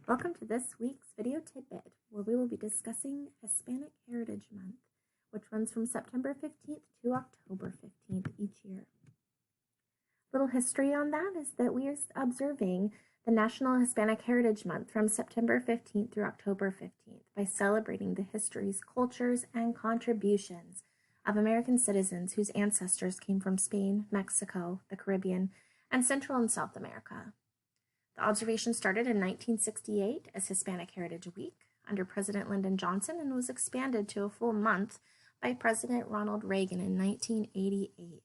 Welcome to this week's video tidbit, where we will be discussing Hispanic Heritage Month, which runs from September 15th to October 15th each year. Little history on that is that we are observing the National Hispanic Heritage Month from September 15th through October 15th by celebrating the histories, cultures, and contributions of American citizens whose ancestors came from Spain, Mexico, the Caribbean, and Central and South America. The observation started in 1968 as Hispanic Heritage Week under President Lyndon Johnson and was expanded to a full month by President Ronald Reagan in 1988.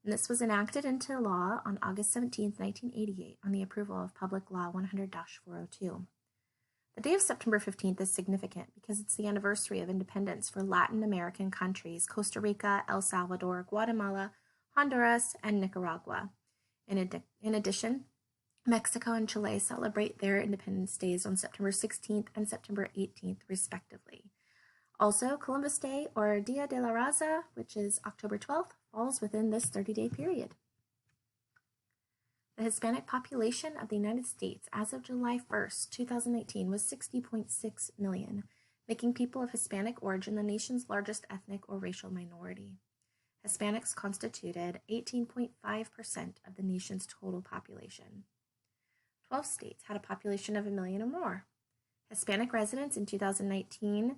And this was enacted into law on August 17, 1988, on the approval of Public Law 100-402. The day of September 15th is significant because it's the anniversary of independence for Latin American countries, Costa Rica, El Salvador, Guatemala, Honduras, and Nicaragua. In addition, Mexico and Chile celebrate their Independence Days on September 16th and September 18th, respectively. Also, Columbus Day, or Dia de la Raza, which is October 12th, falls within this 30-day period. The Hispanic population of the United States as of July 1st, 2018, was 60.6 million, making people of Hispanic origin the nation's largest ethnic or racial minority. Hispanics constituted 18.5% of the nation's total population. 12 states had a population of 1 million or more. Hispanic residents in 2019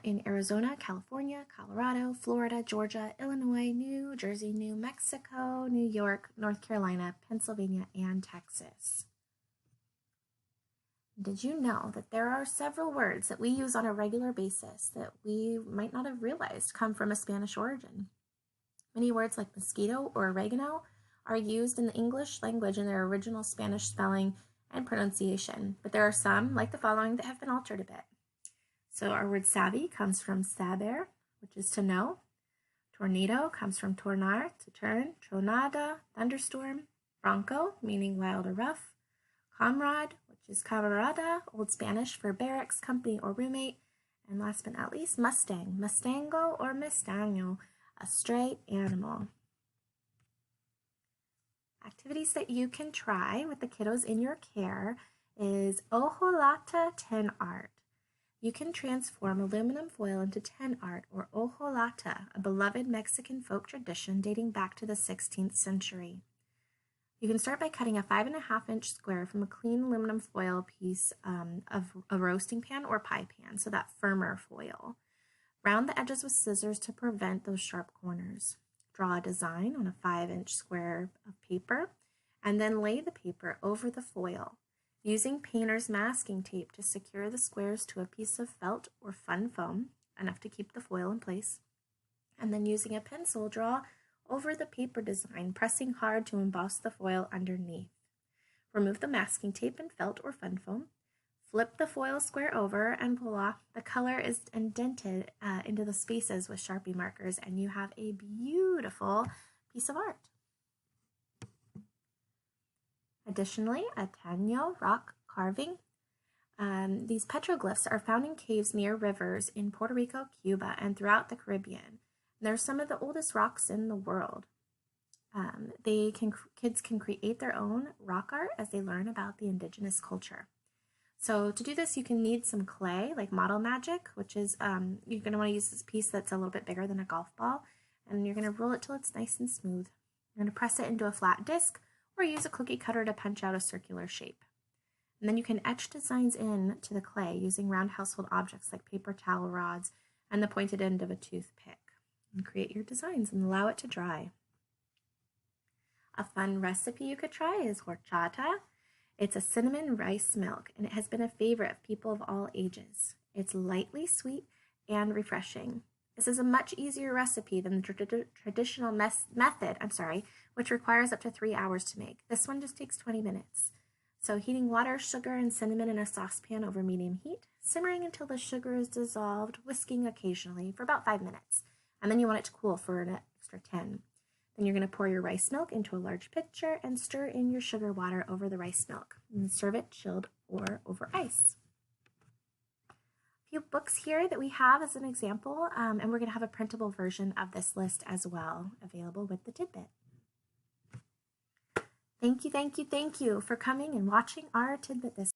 in Arizona, California, Colorado, Florida, Georgia, Illinois, New Jersey, New Mexico, New York, North Carolina, Pennsylvania, and Texas. Did you know that there are several words that we use on a regular basis that we might not have realized come from a Spanish origin? Many words like mosquito or oregano are used in the English language in their original Spanish spelling and pronunciation, but there are some, like the following, that have been altered a bit. So our word savvy comes from saber, which is to know. Tornado comes from tornar, to turn. Tronada, thunderstorm. Bronco, meaning wild or rough. Comrade, which is camarada, Old Spanish for barracks, company, or roommate. And last but not least, Mustang, mustango or mustaño, a stray animal. Activities that you can try with the kiddos in your care is Horchata tin art. You can transform aluminum foil into tin art, or Horchata, a beloved Mexican folk tradition dating back to the 16th century. You can start by cutting a 5.5-inch square from a clean aluminum foil piece of a roasting pan or pie pan, so that firmer foil. Round the edges with scissors to prevent those sharp corners. Draw a design on a 5-inch square of paper, and then lay the paper over the foil, using painter's masking tape to secure the squares to a piece of felt or fun foam, enough to keep the foil in place, and then using a pencil, draw over the paper design, pressing hard to emboss the foil underneath. Remove the masking tape and felt or fun foam, flip the foil square over, and voila, the color is indented into the spaces with Sharpie markers, and you have a beautiful piece of art. Additionally, Ateno rock carving. These petroglyphs are found in caves near rivers in Puerto Rico, Cuba, and throughout the Caribbean. They're some of the oldest rocks in the world. Kids can create their own rock art as they learn about the indigenous culture. So to do this, you can need some clay, like Model Magic, which is, you're going to want to use this piece that's a little bit bigger than a golf ball, and you're going to roll it till it's nice and smooth. You're going to press it into a flat disc, or use a cookie cutter to punch out a circular shape. And then you can etch designs in to the clay using round household objects like paper towel rods and the pointed end of a toothpick. And create your designs and allow it to dry. A fun recipe you could try is horchata. It's a cinnamon rice milk, and it has been a favorite of people of all ages. It's lightly sweet and refreshing. This is a much easier recipe than the traditional method, which requires up to 3 hours to make. This one just takes 20 minutes. So heating water, sugar, and cinnamon in a saucepan over medium heat, simmering until the sugar is dissolved, whisking occasionally for about 5 minutes. And then you want it to cool for an extra 10. Then you're going to pour your rice milk into a large pitcher and stir in your sugar water over the rice milk. And serve it chilled or over ice. A few books here that we have as an example, and we're going to have a printable version of this list as well, available with the tidbit. Thank you for coming and watching our tidbit this